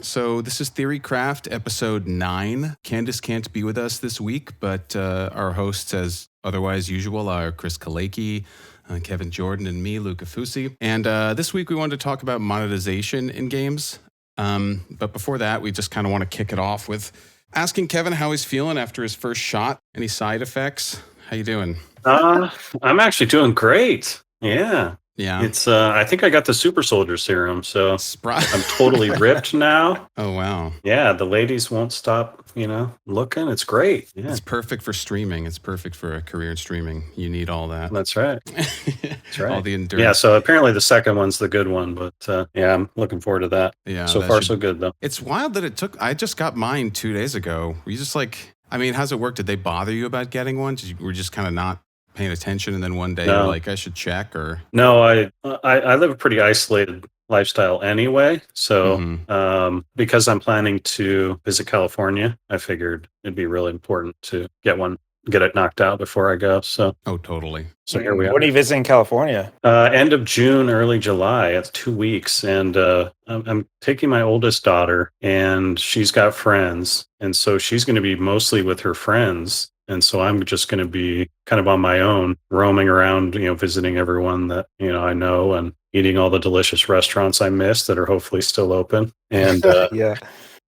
So this is Theorycraft, episode 9. Candace can't be with us this week, but our hosts, as otherwise usual, are Chris Kaleki, Kevin Jordan, and me, Luca Fusi. And this week we wanted to talk about monetization in games. But before that, we just kind of want to kick it off with asking Kevin how he's feeling after his first shot. Any side effects? How you doing? I'm actually doing great. Yeah. Yeah. It's I think I got the super soldier serum, so I'm totally ripped now. Oh wow. Yeah, the ladies won't stop, looking. It's great. Yeah. It's perfect for streaming. It's perfect for a career in streaming. You need all that. That's right. That's right. All the endurance. Yeah, so apparently the second one's the good one, but yeah, I'm looking forward to that. Yeah. So far so good though. It's wild that I just got mine 2 days ago. Were you just how's it work? Did they bother you about getting one? Were you just kind of not paying attention, and then one day you're like, I should check? Or no, I live a pretty isolated lifestyle anyway, so because I'm planning to visit California, I figured it'd be really important to get it knocked out before I go. So totally. So here we are. When are you visiting California? End of June, early July. It's 2 weeks, and I'm taking my oldest daughter, and she's got friends, and so she's going to be mostly with her friends. And so I'm just going to be kind of on my own, roaming around, visiting everyone that, I know, and eating all the delicious restaurants I missed that are hopefully still open, and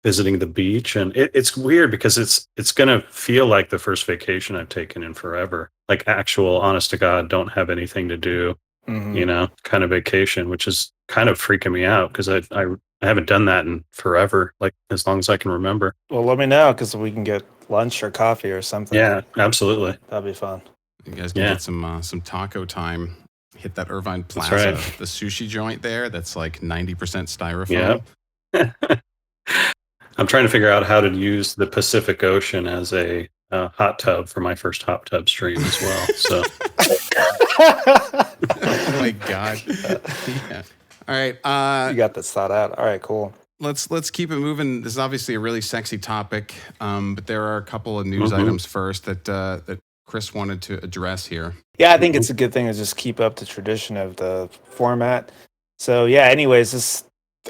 visiting the beach. And it's weird because it's going to feel like the first vacation I've taken in forever, like actual, honest to God, don't have anything to do, kind of vacation, which is kind of freaking me out because I haven't done that in forever, like as long as I can remember. Well, let me know because we can get lunch or coffee or something. Yeah, absolutely. That'd be fun. You guys can get some taco time. Hit that Irvine Plaza, the sushi joint there. That's like 90% styrofoam. Yeah. I'm trying to figure out how to use the Pacific Ocean as a hot tub for my first hot tub stream as well. So. Oh my God. Yeah. All right. You got this thought out. All right, cool. Let's keep it moving. This is obviously a really sexy topic, but there are a couple of news items first that Chris wanted to address here. Yeah, I think it's a good thing to just keep up the tradition of the format. So yeah, anyways,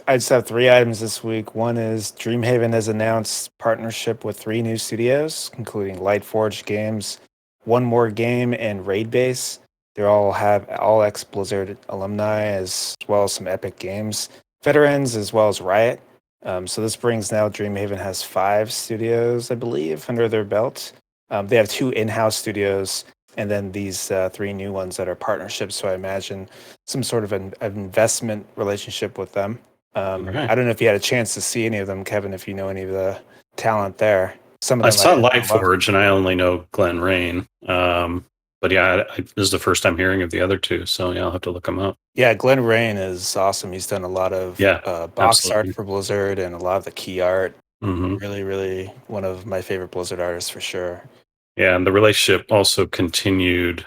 I just have 3 items this week. One is Dreamhaven has announced partnership with 3 new studios, including Lightforge Games, One More Game, and Raidbase. They all have all ex-Blizzard alumni as well as some Epic Games veterans as well as Riot. So this brings now Dreamhaven has 5 studios, I believe, under their belt. They have 2 in-house studios and then these 3 new ones that are partnerships. So I imagine some sort of an investment relationship with them. I don't know if you had a chance to see any of them, Kevin, if you know any of the talent there. Some of them I saw Lightforge, and I only know Glenn Rain. But yeah, this is the first time hearing of the other 2, so yeah, I'll have to look them up. Yeah, Glenn Rain is awesome. He's done a lot of box art for Blizzard and a lot of the key art. Really, really one of my favorite Blizzard artists for sure. Yeah, and the relationship also continued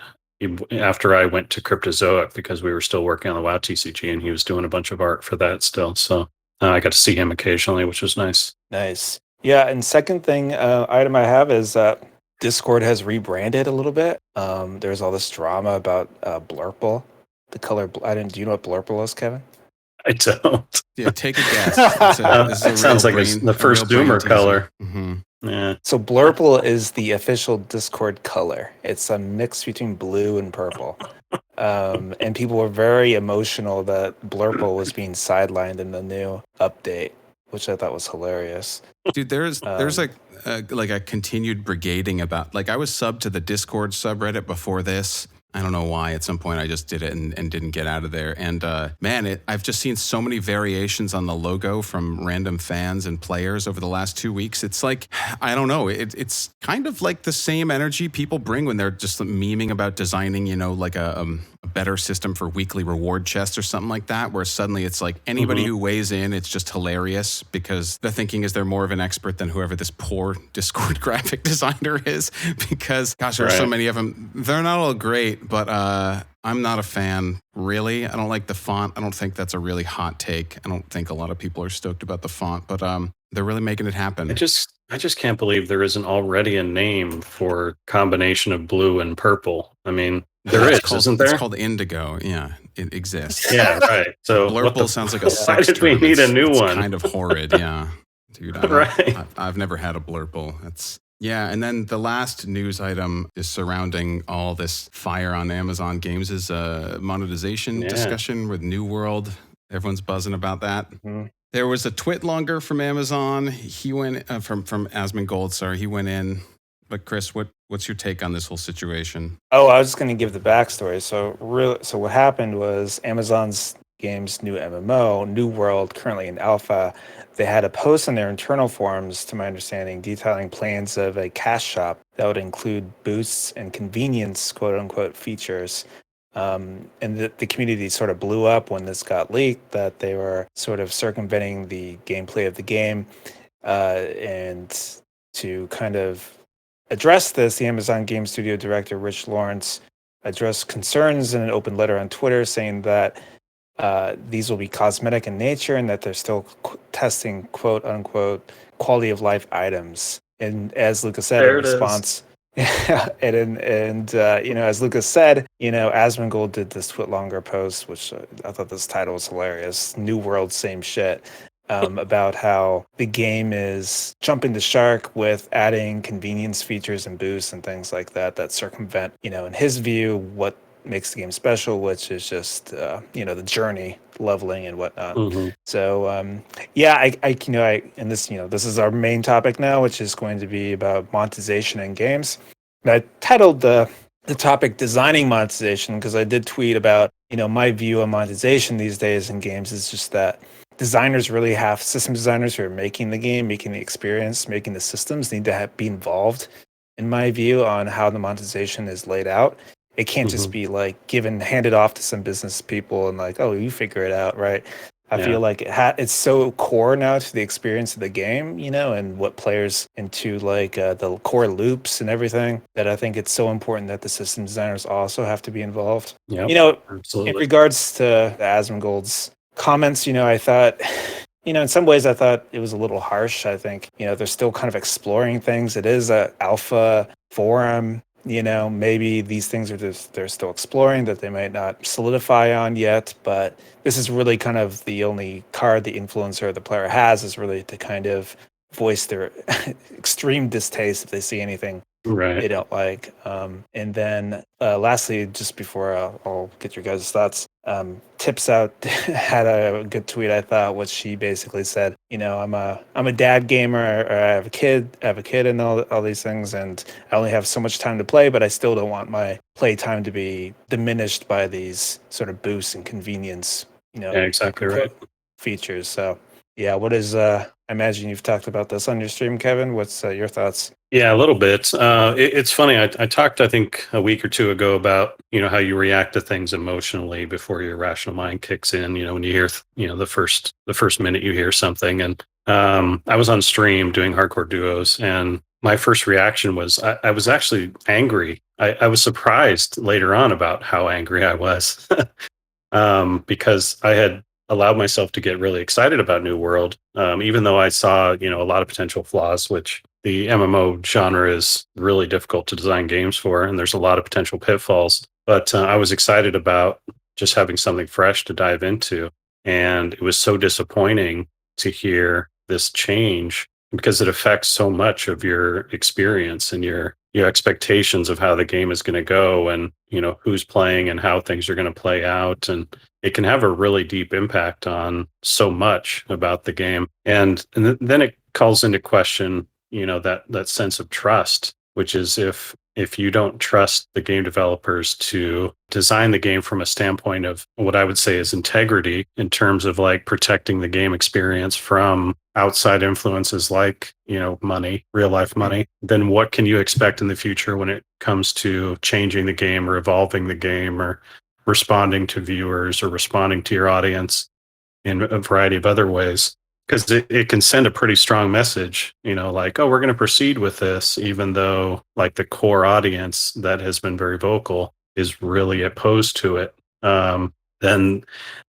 after I went to Cryptozoic because we were still working on the WoW TCG, and he was doing a bunch of art for that still. So I got to see him occasionally, which was nice. Nice. Yeah, and second thing item I have is Discord has rebranded a little bit. There's all this drama about Blurple. The color, do you know what Blurple is, Kevin? I don't. Yeah, take a guess. It sounds like it's the first Zoomer color. Yeah. So Blurple is the official Discord color. It's a mix between blue and purple. And people were very emotional that Blurple was being sidelined in the new update, which I thought was hilarious. Dude, there's like a continued brigading about, I was subbed to the Discord subreddit before this. I don't know why. At some point, I just did it and didn't get out of there. And I've just seen so many variations on the logo from random fans and players over the last 2 weeks. It's like, I don't know. It's kind of like the same energy people bring when they're just memeing about designing, like a better system for weekly reward chests or something like that, where suddenly it's like anybody who weighs in, it's just hilarious because the thinking is they're more of an expert than whoever this poor Discord graphic designer is, because gosh, there are so many of them. They're not all great, but I'm not a fan, really. I don't like the font. I don't think that's a really hot take. I don't think a lot of people are stoked about the font, but they're really making it happen. I just can't believe there isn't already a name for combination of blue and purple. I mean, there is, isn't there? It's called indigo, yeah. it exists. Yeah, right. So what Blurple sounds like a why sex did we term. need a new it's one? kind of horrid, yeah. Dude, Right. I've never had a blurple. Yeah, and then the last news item is surrounding all this fire on Amazon games is a monetization Yeah. discussion with New World. Everyone's buzzing about that. Mhm. There was a twit longer from Amazon. He went from Asmongold. Sorry, he went in. But Chris, what's your take on this whole situation? Oh, I was just going to give the backstory. So what happened was Amazon's game's new MMO, New World, currently in alpha, they had a post on their internal forums, to my understanding, detailing plans of a cash shop that would include boosts and convenience, quote unquote, features. And the community sort of blew up when this got leaked, that they were sort of circumventing the gameplay of the game. And to kind of address this, the Amazon Game Studio director, Rich Lawrence, addressed concerns in an open letter on Twitter, saying that these will be cosmetic in nature and that they're still testing quote unquote quality of life items. And as Luca said There in it is. response, as Luca said, Asmongold did this twit longer post, which I thought this title was hilarious. New World, same shit. About how the game is jumping the shark with adding convenience features and boosts and things like that circumvent, in his view, what makes the game special, which is just the journey, leveling and whatnot. Mm-hmm. So and this is our main topic now, which is going to be about monetization in games. And I titled the topic "Designing Monetization" because I did tweet about my view on monetization these days in games is just that designers really have system designers who are making the game, making the experience, making the systems need to be involved, in my view, on how the monetization is laid out. It can't just be like handed off to some business people and like, oh, you figure it out, right? I feel like it's so core now to the experience of the game, and what players into like the core loops and everything, that I think it's so important that the system designers also have to be involved. Yeah, absolutely. In regards to the Asmongold's comments, I thought, in some ways I thought it was a little harsh. I think, they're still kind of exploring things. It is a alpha forum. Maybe these things they're still exploring that they might not solidify on yet, but this is really kind of the only card the influencer or the player has, is really to kind of voice their extreme distaste if they see anything they don't like. And then lastly, just before I'll get your guys' thoughts, Tips Out had a good tweet, I thought, which she basically said, I'm a dad gamer, or I have a kid and all these things, and I only have so much time to play, but I still don't want my play time to be diminished by these sort of boosts and convenience, exactly right. features. So yeah, what is I imagine you've talked about this on your stream, Kevin. What's your thoughts? Yeah, a little bit. It's funny. I talked, I think, a week or two ago about how you react to things emotionally before your rational mind kicks in. When you hear the first minute you hear something, and I was on stream doing hardcore duos, and my first reaction was I was actually angry. I was surprised later on about how angry I was because I had allowed myself to get really excited about New World, even though I saw a lot of potential flaws, which the MMO genre is really difficult to design games for, and there's a lot of potential pitfalls. But I was excited about just having something fresh to dive into, and it was so disappointing to hear this change because it affects so much of your experience and your expectations of how the game is going to go, and who's playing and how things are going to play out, and it can have a really deep impact on so much about the game. And then it calls into question that sense of trust, which is if you don't trust the game developers to design the game from a standpoint of what I would say is integrity, in terms of like protecting the game experience from outside influences like money, real life money, then what can you expect in the future when it comes to changing the game or evolving the game or responding to viewers or responding to your audience in a variety of other ways? Because it can send a pretty strong message, like, oh, we're going to proceed with this, even though like the core audience that has been very vocal is really opposed to it. Then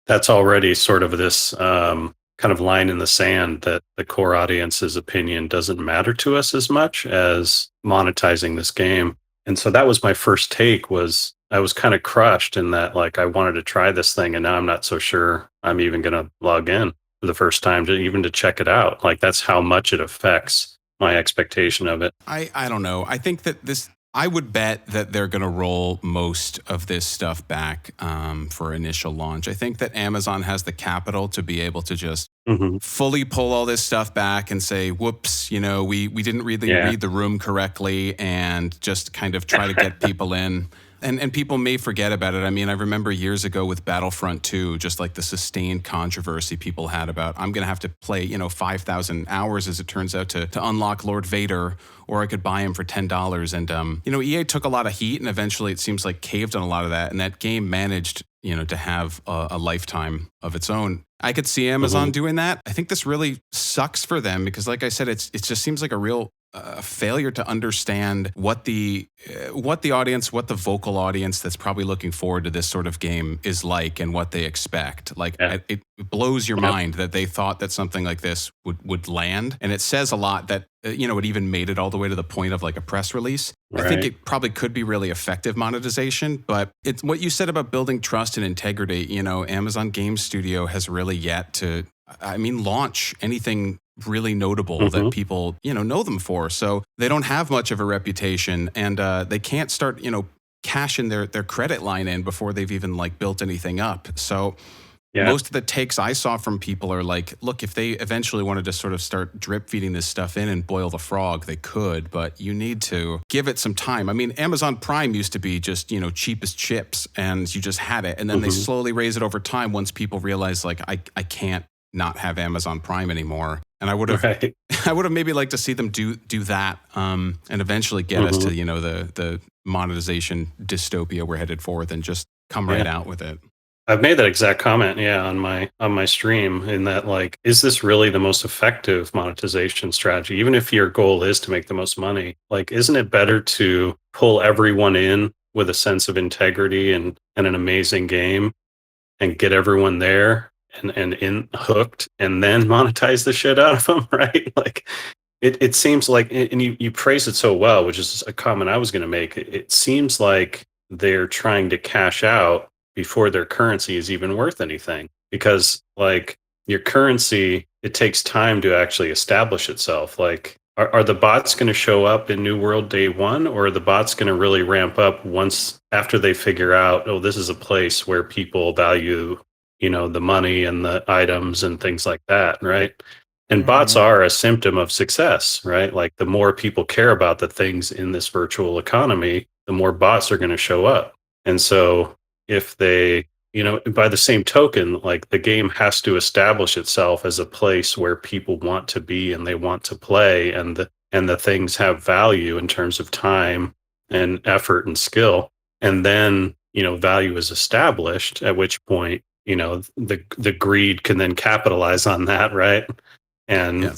that's already sort of this kind of line in the sand that the core audience's opinion doesn't matter to us as much as monetizing this game. And so that was my first take, was I was kind of crushed in that, like, I wanted to try this thing, and now I'm not so sure I'm even going to log in for the first time to check it out. Like, that's how much it affects my expectation of it. I don't know. I think that I would bet that they're going to roll most of this stuff back for initial launch. I think that Amazon has the capital to be able to just fully pull all this stuff back and say, whoops, we didn't really read the room correctly, and just kind of try to get people in. And people may forget about it. I mean, I remember years ago with Battlefront 2, just like the sustained controversy people had about, I'm going to have to play, 5,000 hours, as it turns out, to unlock Lord Vader, or I could buy him for $10. And, EA took a lot of heat, and eventually it seems like caved on a lot of that. And that game managed, to have a lifetime of its own. I could see Amazon doing that. I think this really sucks for them because, like I said, it just seems like a real failure to understand what the audience, what the vocal audience that's probably looking forward to this sort of game is like, and what they expect. Like, it blows your mind that they thought that something like this would land, and it says a lot that it even made it all the way to the point of like a press release. Right. I think it probably could be really effective monetization, but it's what you said about building trust and integrity. Amazon Game Studio has really yet to, launch anything really notable that people, know them for. So they don't have much of a reputation, and they can't start, cashing their credit line in before they've even like built anything up. So most of the takes I saw from people are like, look, if they eventually wanted to sort of start drip feeding this stuff in and boil the frog, they could, but you need to give it some time. I mean, Amazon Prime used to be just, cheap as chips, and you just had it. And then they slowly raise it over time once people realize, like, I can't not have Amazon Prime anymore. And I would have, I would have maybe liked to see them do that, and eventually get us to the monetization dystopia we're headed for, than just come right out with it. I've made that exact comment, on my stream, in that, like, is this really the most effective monetization strategy? Even if your goal is to make the most money, like, isn't it better to pull everyone in with a sense of integrity and an amazing game, and get everyone there and in hooked, and then monetize the shit out of them, right? Like, it seems like, and you praise it so well, which is a comment I was going to make. It seems like they're trying to cash out before their currency is even worth anything, because, like, your currency, it takes time to actually establish itself. Like, are the bots going to show up in New World day one, or are the bots going to really ramp up once after they figure out, oh, this is a place where people value, the money and the items and things like that, right? And bots are a symptom of success, right? Like, the more people care about the things in this virtual economy, the more bots are going to show up. And so if they, by the same token, like, the game has to establish itself as a place where people want to be and they want to play, and the things have value in terms of time and effort and skill. And then, value is established, at which point, the greed can then capitalize on that, right? And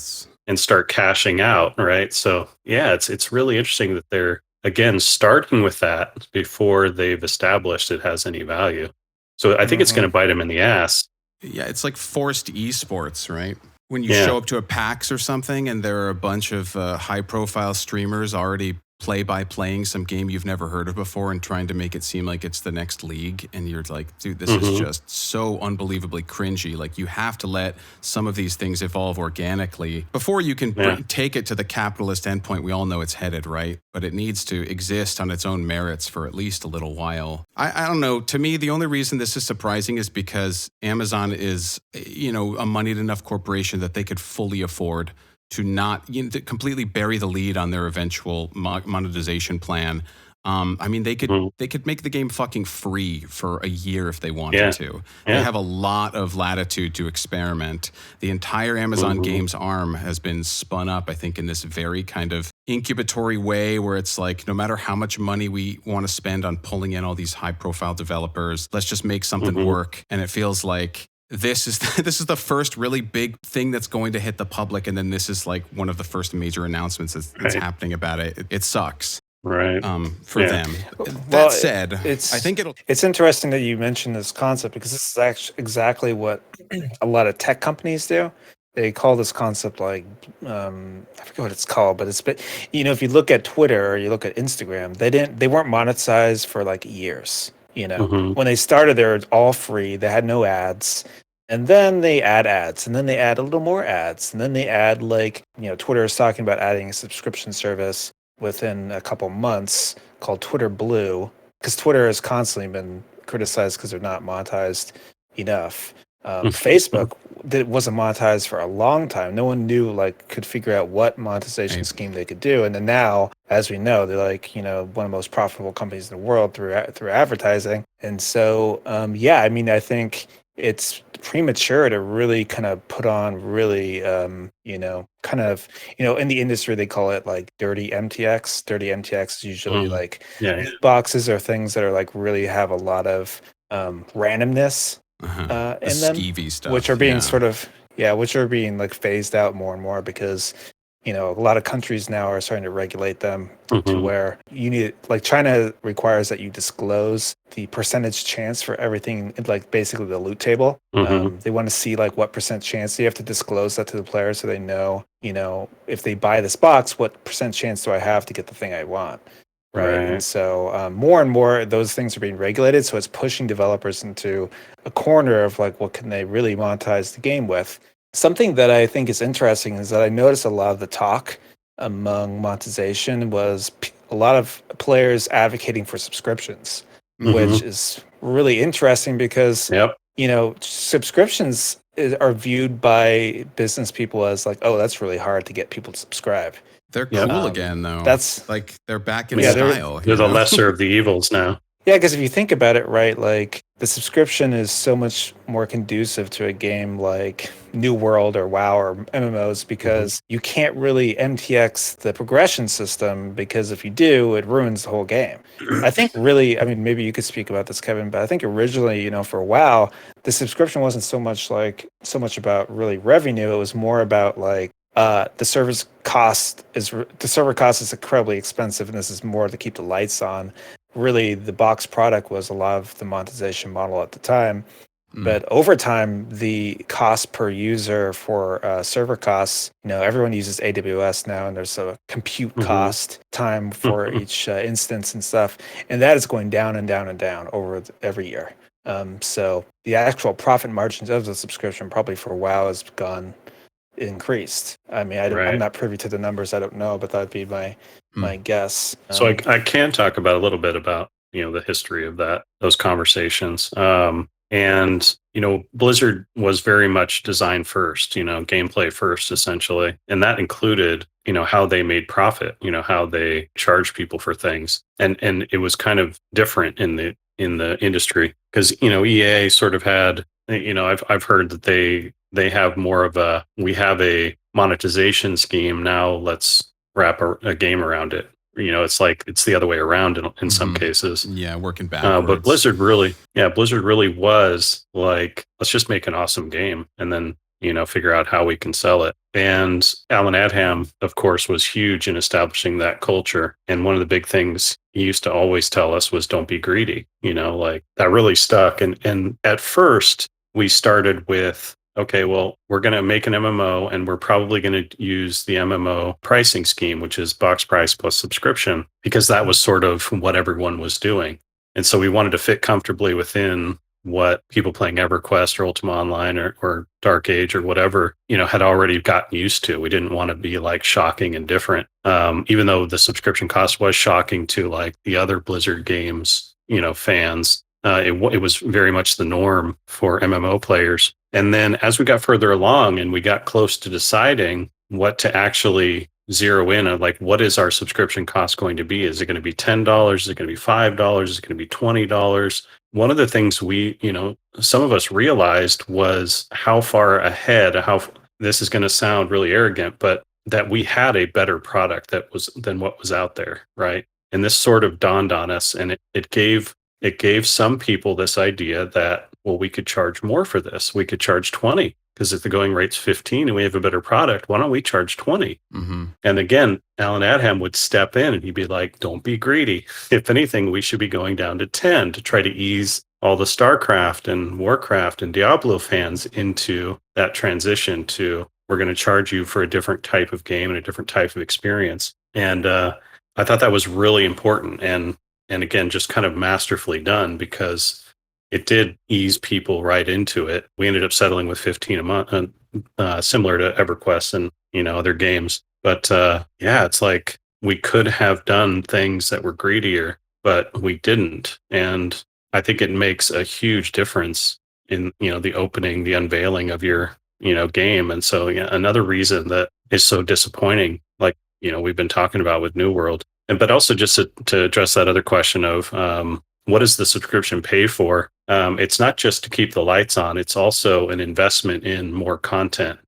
start cashing out, right? So it's really interesting that they're, again, starting with that before they've established it has any value. So I think it's going to bite them in the ass. Yeah, it's like forced esports, right? When you show up to a PAX or something, and there are a bunch of high-profile streamers already play-by-playing some game you've never heard of before, and trying to make it seem like it's the next league, and you're like, dude, this is just so unbelievably cringy. Like, you have to let some of these things evolve organically before you can take it to the capitalist endpoint we all know it's headed, right? But it needs to exist on its own merits for at least a little while. I don't know. To me, the only reason this is surprising is because Amazon is, a moneyed enough corporation that they could fully afford to not to completely bury the lead on their eventual monetization plan. They could make the game fucking free for a year if they wanted to. They have a lot of latitude to experiment. The entire Amazon Games arm has been spun up, I think, in this very kind of incubatory way, where it's like, no matter how much money we want to spend on pulling in all these high-profile developers, let's just make something work. And it feels like this is the first really big thing that's going to hit the public, and then this is like one of the first major announcements that's happening about it. It sucks, right? For them. That said, I think it's interesting that you mentioned this concept, because this is actually exactly what a lot of tech companies do. they call this concept like I forget what it's called, but if you look at Twitter or you look at Instagram, they weren't monetized for like years. Mm-hmm. When they started, they were all free. They had no ads. And then they add ads, and then they add a little more ads, and then they add Twitter is talking about adding a subscription service within a couple months called Twitter Blue, because Twitter has constantly been criticized because they're not monetized enough. Facebook wasn't monetized for a long time. No one knew could figure out what monetization scheme they could do. And then now, as we know, they're one of the most profitable companies in the world through advertising. And so I think it's premature to really kind of put on really in the industry they call it like dirty MTX. Dirty MTX is usually loot boxes or things that are really have a lot of randomness The in them, skeevy stuff, which are being which are being phased out more and more because a lot of countries now are starting to regulate them to where you need China requires that you disclose the percentage chance for everything, basically the loot table. They want to see what percent chance. You have to disclose that to the players so they know if they buy this box, what percent chance do I have to get the thing I want. Right. And so more and more those things are being regulated. So it's pushing developers into a corner of what can they really monetize the game with. Something that I think is interesting is that I noticed a lot of the talk among monetization was a lot of players advocating for subscriptions, which is really interesting because, subscriptions are viewed by business people as oh, that's really hard to get people to subscribe. They're cool again, though. That's they're back in style. They're the lesser of the evils now. Yeah, because if you think about it, right, the subscription is so much more conducive to a game like New World or WoW or MMOs because you can't really MTX the progression system because if you do, it ruins the whole game. I think really, maybe you could speak about this, Kevin, but I think originally, for WoW, the subscription wasn't so much about really revenue. It was more about the server cost is incredibly expensive, and this is more to keep the lights on. Really, the box product was a lot of the monetization model at the time. But over time, the cost per user for server costs, everyone uses AWS now, and there's a compute cost time for each instance and stuff. And that is going down and down and down over every year. So the actual profit margins of the subscription probably for WoW has increased. I'm not privy to the numbers. I don't know, but that'd be my guess. So I can talk about a little bit about the history of those conversations. And Blizzard was very much design first, gameplay first, essentially, and that included how they made profit, how they charge people for things, and it was kind of different in the industry because EA sort of had I've heard that they have more of we have a monetization scheme now, let's wrap a game around it. It's the other way around in some cases. Yeah, working backwards. But Blizzard really was let's just make an awesome game and then figure out how we can sell it. And Alan Adham, of course, was huge in establishing that culture. And one of the big things he used to always tell us was don't be greedy. That really stuck. And at first we started with, okay, well, we're going to make an MMO and we're probably going to use the MMO pricing scheme, which is box price plus subscription, because that was sort of what everyone was doing. And so we wanted to fit comfortably within what people playing EverQuest or Ultima Online or Dark Age or whatever, had already gotten used to. We didn't want to be shocking and different. Even though the subscription cost was shocking to the other Blizzard games, fans, it was very much the norm for MMO players. And then as we got further along and we got close to deciding what to actually zero in on, what is our subscription cost going to be? Is it going to be $10? Is it going to be $5? Is it going to be $20? One of the things some of us realized was how far ahead, this is going to sound really arrogant, but that we had a better product than what was out there, right? And this sort of dawned on us, and it gave some people this idea that, well, we could charge more for this. We could charge 20 because if the going rate's 15 and we have a better product, why don't we charge 20? And again, Alan Adham would step in and he'd be like, don't be greedy. If anything, we should be going down to 10 to try to ease all the StarCraft and Warcraft and Diablo fans into that transition to we're going to charge you for a different type of game and a different type of experience. And I thought that was really important, and again, just kind of masterfully done, because it did ease people right into it. We ended up settling with 15 a month, similar to EverQuest and other games. But yeah, it's like we could have done things that were greedier, but we didn't. And I think it makes a huge difference in the opening, the unveiling of your game. And so yeah, another reason that is so disappointing, like we've been talking about with New World, but also just to address that other question of what does the subscription pay for? It's not just to keep the lights on; it's also an investment in more content,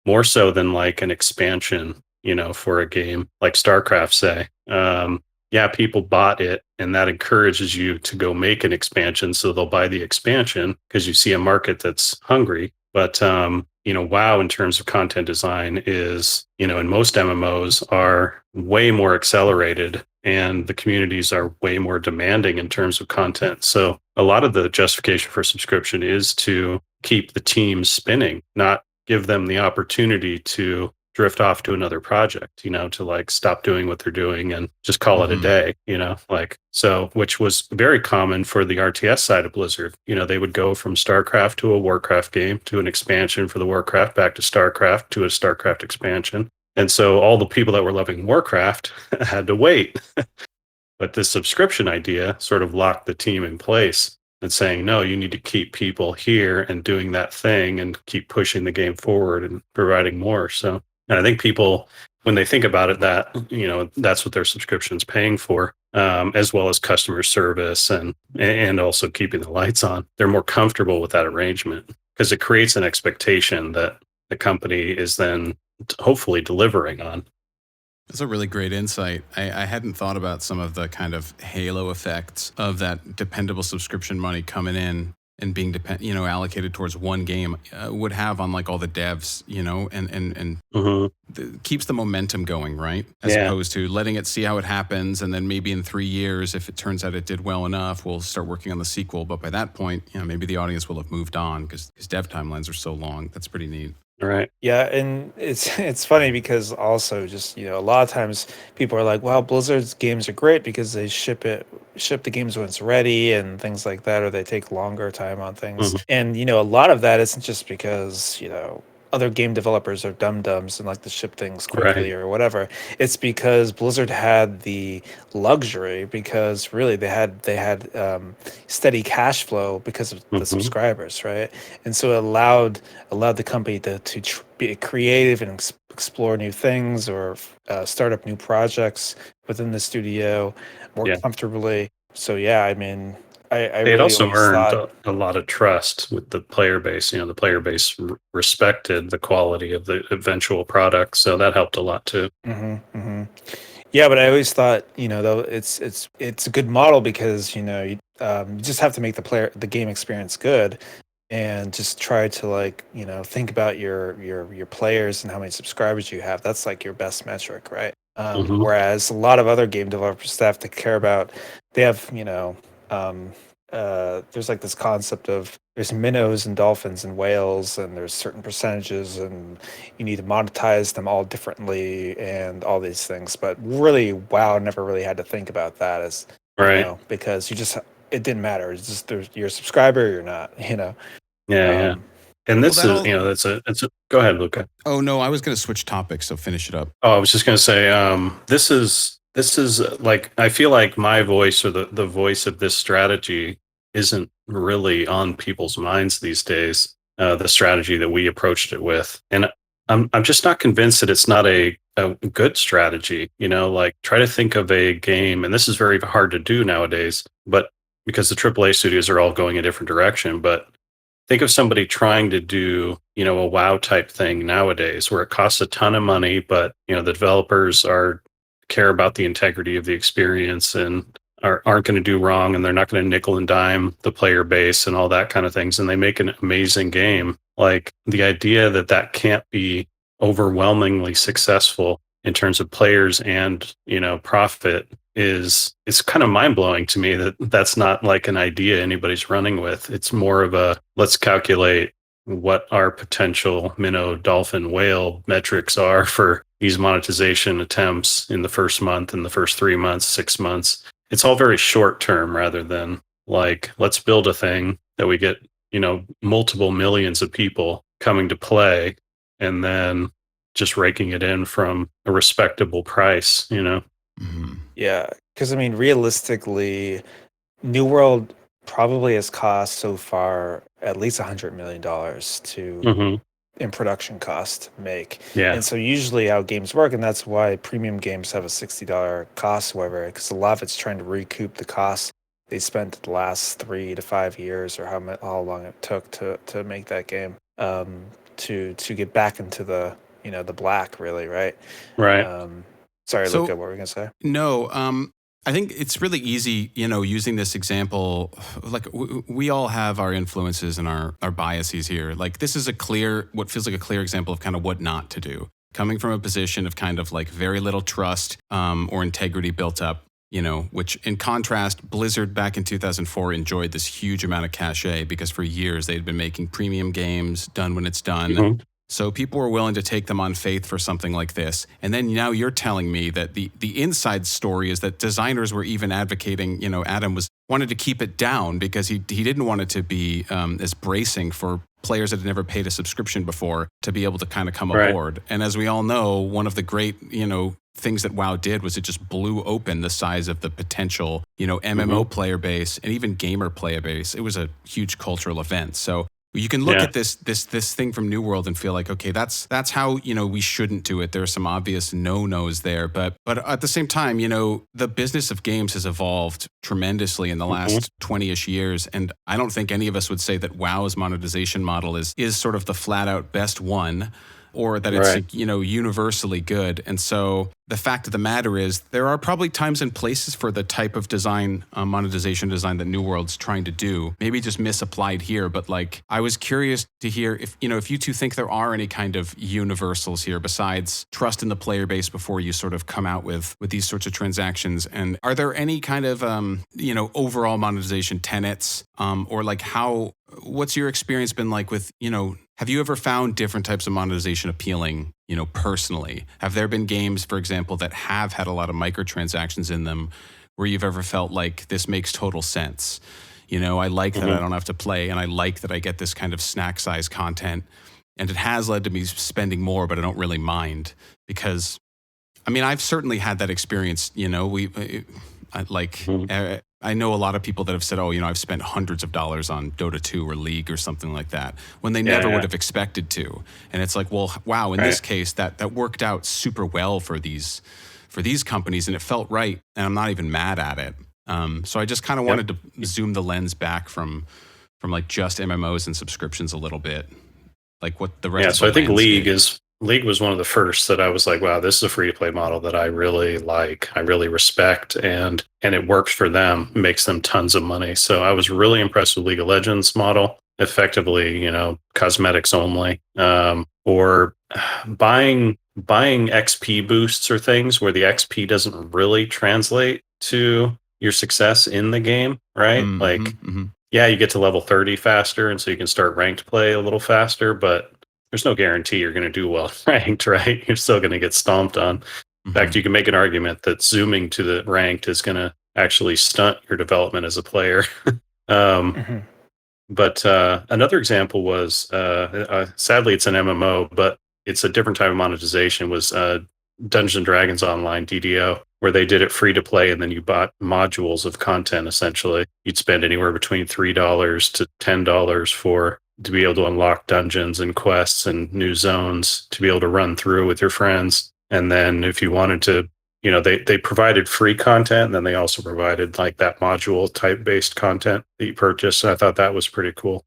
more so than like an expansion. For a game like StarCraft, say. Yeah, people bought it, and that encourages you to go make an expansion. So they'll buy the expansion because you see a market that's hungry. But WoW, in terms of content design, is in most MMOs are way more accelerated, and the communities are way more demanding in terms of content. So a lot of the justification for subscription is to keep the team spinning, not give them the opportunity to drift off to another project, to like stop doing what they're doing and just call it a day, which was very common for the RTS side of Blizzard. They would go from StarCraft to a Warcraft game to an expansion for the Warcraft, back to StarCraft to a StarCraft expansion. And so all the people that were loving Warcraft had to wait. But this subscription idea sort of locked the team in place and saying, no, you need to keep people here and doing that thing and keep pushing the game forward and providing more. So, and I think people, when they think about it, that, that's what their subscription's paying for, as well as customer service and also keeping the lights on. They're more comfortable with that arrangement because it creates an expectation that the company is then hopefully delivering on. That's a really great insight. I hadn't thought about some of the kind of halo effects of that dependable subscription money coming in and being allocated towards one game would have on like all the devs, and keeps the momentum going, right? As opposed to letting it see how it happens, and then maybe in 3 years, if it turns out it did well enough, we'll start working on the sequel. But by that point, maybe the audience will have moved on because dev timelines are so long. That's pretty neat. Right. Yeah, and it's funny because also just a lot of times people are like, "Well, Blizzard's games are great because they ship the games when it's ready and things like that, or they take longer time on things." And a lot of that isn't just because other game developers are dum-dums and like to ship things quickly or whatever. It's because Blizzard had the luxury, because really they had steady cash flow because of the subscribers, right? And so it allowed the company to be creative and explore new things or start up new projects within the studio more comfortably. So yeah, I mean, I They had really also earned thought, a lot of trust with the player base. The player base respected the quality of the eventual product, so that helped a lot too. Yeah, but I always thought, though it's a good model because you just have to make the game experience good, and just try to like think about your players and how many subscribers you have. That's like your best metric, right? Whereas a lot of other game developers have to care about, they have there's like this concept of there's minnows and dolphins and whales, and there's certain percentages, and you need to monetize them all differently and all these things. But really, WoW never really had to think about that as because it didn't matter. It's just you're a subscriber or you're not. Yeah. And this is it's a go ahead, Luca. Oh no, I was going to switch topics, so finish it up. Oh, I was just going to say this is like, I feel like my voice, or the voice of this strategy, isn't really on people's minds these days. The strategy that we approached it with, and I'm just not convinced that it's not a good strategy. Like, try to think of a game, and this is very hard to do nowadays, but because the AAA studios are all going a different direction. But think of somebody trying to do a WoW type thing nowadays, where it costs a ton of money, but the developers care about the integrity of the experience and aren't going to do wrong, and they're not going to nickel and dime the player base and all that kind of things, and they make an amazing game. Like, the idea that can't be overwhelmingly successful in terms of players and profit it's kind of mind-blowing to me. That's not like an idea anybody's running with. It's more of a, let's calculate what our potential minnow, dolphin, whale metrics are for these monetization attempts in the first month, in the first 3 months, 6 months. It's all very short term rather than like, let's build a thing that we get, multiple millions of people coming to play and then just raking it in from a respectable price, Mhm. Yeah, because I mean, realistically, New World probably has cost so far at least $100 million to Mm-hmm. in production cost to make. Yeah. And so usually how games work, and that's why premium games have a $60 cost, however, because a lot of it's trying to recoup the cost they spent the last 3 to 5 years, or how long it took to make that game, to get back into the black, really, right? Right. Sorry, Luca, So what were we gonna say? no, I think it's really easy, using this example. Like we all have our influences and our biases here. Like this is what feels like a clear example of kind of what not to do. Coming from a position of kind of like very little trust or integrity built up, which in contrast, Blizzard back in 2004 enjoyed this huge amount of cachet because for years they'd been making premium games, done when it's done. Mm-hmm. So people were willing to take them on faith for something like this. And then now you're telling me that the inside story is that designers were even advocating, Adam wanted to keep it down because he didn't want it to be as bracing for players that had never paid a subscription before to be able to kind of come Right. aboard. And as we all know, one of the great, things that WoW did was it just blew open the size of the potential, MMO player base and even gamer player base. It was a huge cultural event. So you can look at this thing from New World and feel like, okay, that's how, we shouldn't do it. There are some obvious no-nos there. But at the same time, the business of games has evolved tremendously in the last 20-ish years. And I don't think any of us would say that WoW's monetization model is sort of the flat out best one, or that it's Right. universally good. And so the fact of the matter is there are probably times and places for the type of design, monetization design that New World's trying to do. Maybe just misapplied here, but like I was curious to hear if you two think there are any kind of universals here besides trust in the player base before you sort of come out with these sorts of transactions. And are there any kind of overall monetization tenets, or like what's your experience been like with, have you ever found different types of monetization appealing, personally? Have there been games, for example, that have had a lot of microtransactions in them where you've ever felt like this makes total sense? I like that I don't have to play, and I like that I get this kind of snack size content. And it has led to me spending more, but I don't really mind because, I mean, I've certainly had that experience, I know a lot of people that have said, oh, I've spent hundreds of dollars on Dota 2 or League or something like that, when they never would have expected to. And it's like, well, wow, in this case, that worked out super well for these companies, and it felt right, and I'm not even mad at it. So I just kind of wanted to zoom the lens back from like just MMOs and subscriptions a little bit, like what the rest of the So I think landscape. League was one of the first that I was like, wow, this is a free to play model that I really like, I really respect, and it works for them, makes them tons of money. So I was really impressed with League of Legends model, effectively, cosmetics only, or buying XP boosts or things where the XP doesn't really translate to your success in the game, right? Like, yeah, you get to level 30 faster, and so you can start ranked play a little faster, but there's no guarantee you're going to do well ranked, right? You're still going to get stomped on. In fact, you can make an argument that zooming to the ranked is going to actually stunt your development as a player. But another example was, sadly, it's an MMO, but it's a different type of monetization, was Dungeons and Dragons Online, DDO, where they did it free to play, and then you bought modules of content, essentially. You'd spend anywhere between $3 to $10 to be able to unlock dungeons and quests and new zones to be able to run through with your friends. And then if you wanted to, they provided free content, and then they also provided like that module type based content that you purchased. And I thought that was pretty cool.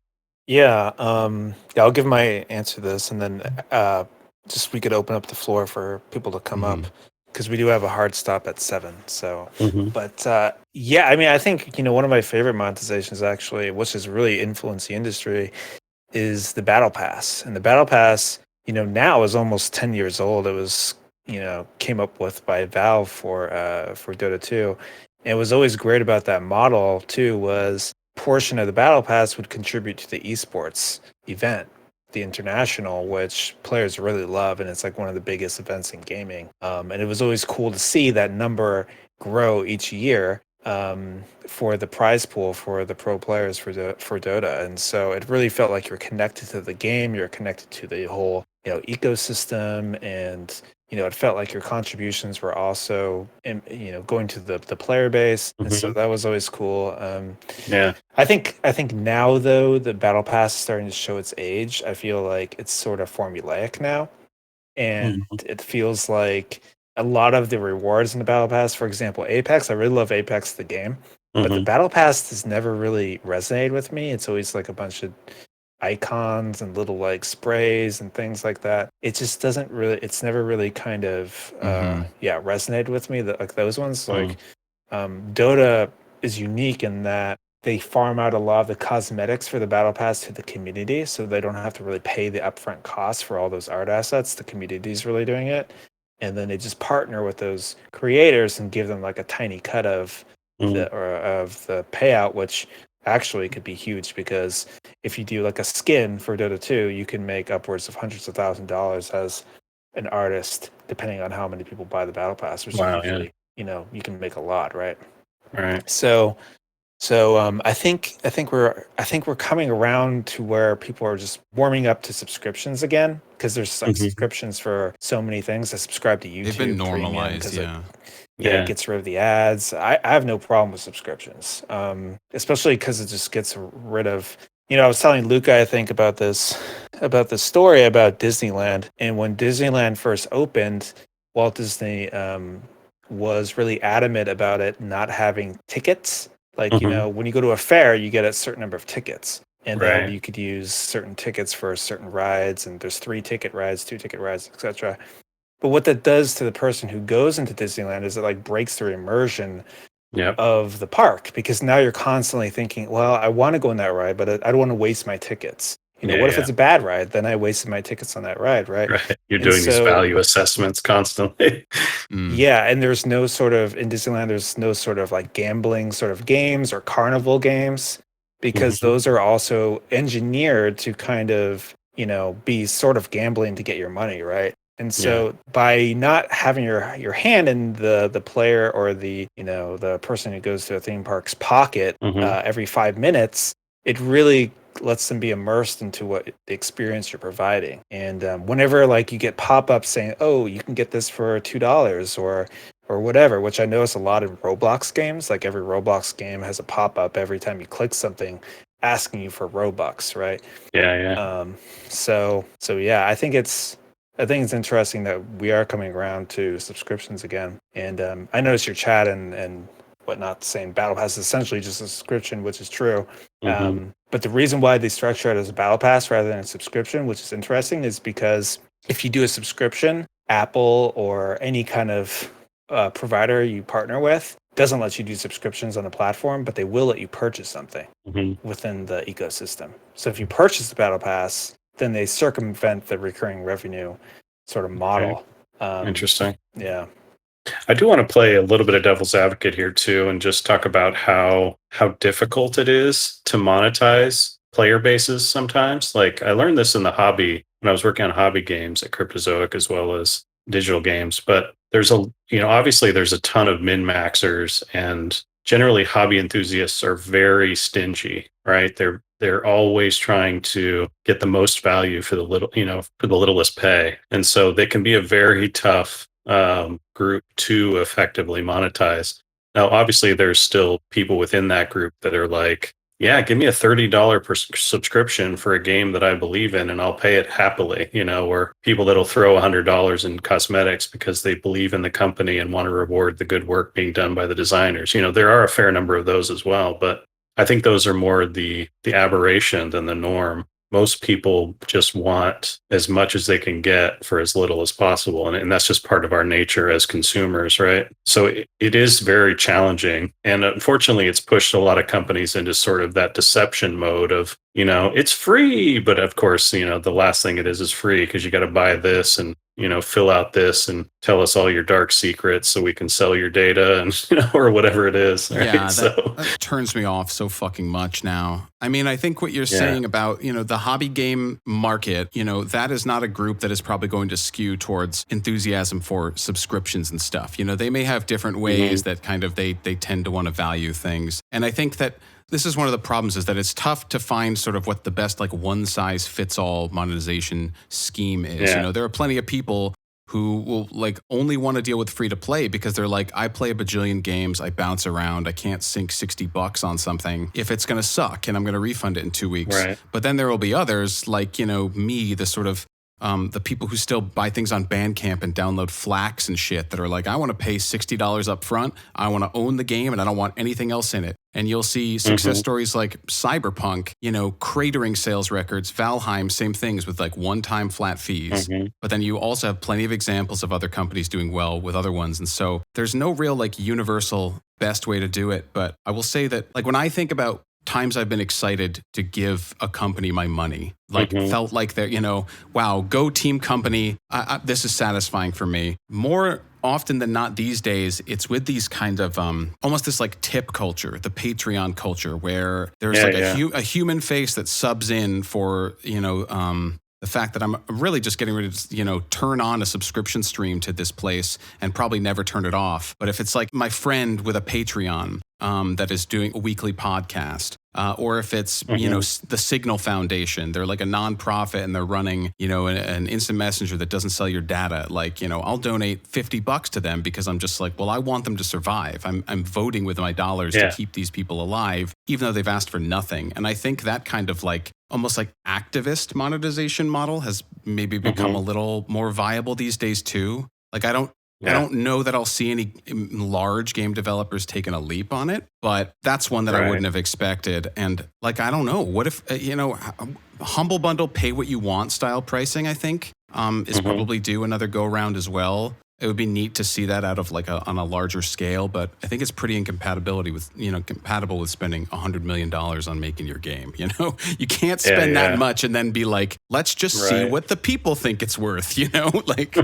Yeah, I'll give my answer to this, and then just we could open up the floor for people to come up, because we do have a hard stop at 7. So, but yeah, I mean, I think one of my favorite monetizations actually, which has really influenced the industry, is the Battle Pass. And the Battle Pass, now is almost 10 years old. It was came up with by Valve for Dota 2. And what was always great about that model too was portion of the Battle Pass would contribute to the esports event. the International, which players really love, and it's like one of the biggest events in gaming. And it was always cool to see that number grow each year for the prize pool for the pro players for Dota. And so it really felt like you're connected to the game, you're connected to the whole ecosystem, and it felt like your contributions were also going to the player base. And so that was always cool. Yeah. I think now, though, the battle pass is starting to show its age. I feel like it's sort of formulaic now, and it feels like a lot of the rewards in the battle pass, for example, Apex, I really love Apex the game, but the battle pass has never really resonated with me. It's always like a bunch of icons and little like sprays and things like that. It just doesn't really, it's never really kind of resonated with me, like those ones. Like Dota is unique in that they farm out a lot of the cosmetics for the battle pass to the community, so they don't have to really pay the upfront costs for all those art assets. The community is really doing it, and then they just partner with those creators and give them like a tiny cut of the payout, which actually could be huge, because if you do like a skin for Dota 2, you can make upwards of hundreds of $1,000s as an artist, depending on how many people buy the battle pass, which usually you can make a lot, right? Right. So I think we're coming around to where people are just warming up to subscriptions again, because there's like subscriptions for so many things. I subscribe to YouTube. They've been normalized, it gets rid of the ads. I have no problem with subscriptions, especially because it just gets rid of. I was telling Luca, I think, about this story about Disneyland, and when Disneyland first opened, Walt Disney was really adamant about it not having tickets. Like, when you go to a fair, you get a certain number of tickets. And then you could use certain tickets for certain rides. And there's 3-ticket rides, 2-ticket rides, etc. But what that does to the person who goes into Disneyland is it like breaks their immersion of the park. Because now you're constantly thinking, well, I want to go on that ride, but I don't want to waste my tickets. What if it's a bad ride? Then I wasted my tickets on that ride, right? You're doing these value assessments constantly. Yeah, and there's no sort of, in Disneyland, there's no sort of like gambling sort of games or carnival games, because those are also engineered to kind of, be sort of gambling to get your money, right? And so by not having your hand in the player or the person who goes to a theme park's pocket every 5 minutes, it really lets them be immersed into what the experience you're providing. And whenever like you get pop-ups saying, oh, you can get this for $2 or whatever, which I notice a lot in Roblox games. Like every Roblox game has a pop-up every time you click something asking you for Robux, right? So yeah, I think it's interesting that we are coming around to subscriptions again. And I noticed your chat and whatnot saying Battle Pass is essentially just a subscription, which is true. But the reason why they structure it as a Battle Pass rather than a subscription, which is interesting, is because if you do a subscription, Apple or any kind of provider you partner with doesn't let you do subscriptions on the platform, but they will let you purchase something within the ecosystem. So if you purchase the Battle Pass, then they circumvent the recurring revenue sort of model. Interesting. Yeah. I do want to play a little bit of devil's advocate here too, and just talk about how difficult it is to monetize player bases sometimes. Like I learned this in the hobby when I was working on hobby games at Cryptozoic as well as digital games. But there's obviously there's a ton of min-maxers, and generally hobby enthusiasts are very stingy, right? They're always trying to get the most value for the littlest pay. And so they can be a very tough group to effectively monetize. Now, obviously, there's still people within that group that are like, yeah, give me a $30 per subscription for a game that I believe in, and I'll pay it happily, or people that'll throw $100 in cosmetics because they believe in the company and want to reward the good work being done by the designers. There are a fair number of those as well, but I think those are more the aberration than the norm. Most people just want as much as they can get for as little as possible. And that's just part of our nature as consumers, right? So it is very challenging. And unfortunately, it's pushed a lot of companies into sort of that deception mode of, it's free. But of course, the last thing it is free, because you got to buy this. And fill out this and tell us all your dark secrets so we can sell your data and, or whatever it is. Right? Yeah, that turns me off so fucking much now. I mean, I think what you're saying about, the hobby game market, that is not a group that is probably going to skew towards enthusiasm for subscriptions and stuff. They may have different ways that kind of they tend to want to value things. And I think that this is one of the problems, is that it's tough to find sort of what the best like one size fits all monetization scheme is. There are plenty of people who will like only want to deal with free to play because they're like, I play a bajillion games, I bounce around, I can't sink $60 on something if it's going to suck and I'm going to refund it in 2 weeks. Right. But then there will be others like, me, the sort of the people who still buy things on Bandcamp and download FLACs and shit that are like, I want to pay $60 up front. I want to own the game and I don't want anything else in it. And you'll see success stories like Cyberpunk, cratering sales records, Valheim, same things with like one-time flat fees. But then you also have plenty of examples of other companies doing well with other ones. And so there's no real like universal best way to do it. But I will say that like when I think about times I've been excited to give a company my money, like felt like they're, wow, go team company. This is satisfying for me. More often than not these days, it's with these kind of almost this like tip culture, the Patreon culture, where there's a human face that subs in for, the fact that I'm really just getting ready to, turn on a subscription stream to this place and probably never turn it off. But if it's like my friend with a Patreon that is doing a weekly podcast, or if it's, the Signal Foundation, they're like a nonprofit and they're running, an instant messenger that doesn't sell your data. Like, I'll donate $50 to them because I'm just like, well, I want them to survive. I'm voting with my dollars to keep these people alive, even though they've asked for nothing. And I think that kind of like almost like activist monetization model has maybe become a little more viable these days too. Like I don't know that I'll see any large game developers taking a leap on it, but that's one that I wouldn't have expected. And like, I don't know, what if, Humble Bundle pay what you want style pricing, I think, is probably due another go around as well. It would be neat to see that out of like on a larger scale, but I think it's pretty compatible with spending $100 million on making your game. You can't spend that much and then be like, let's just see what the people think it's worth. Like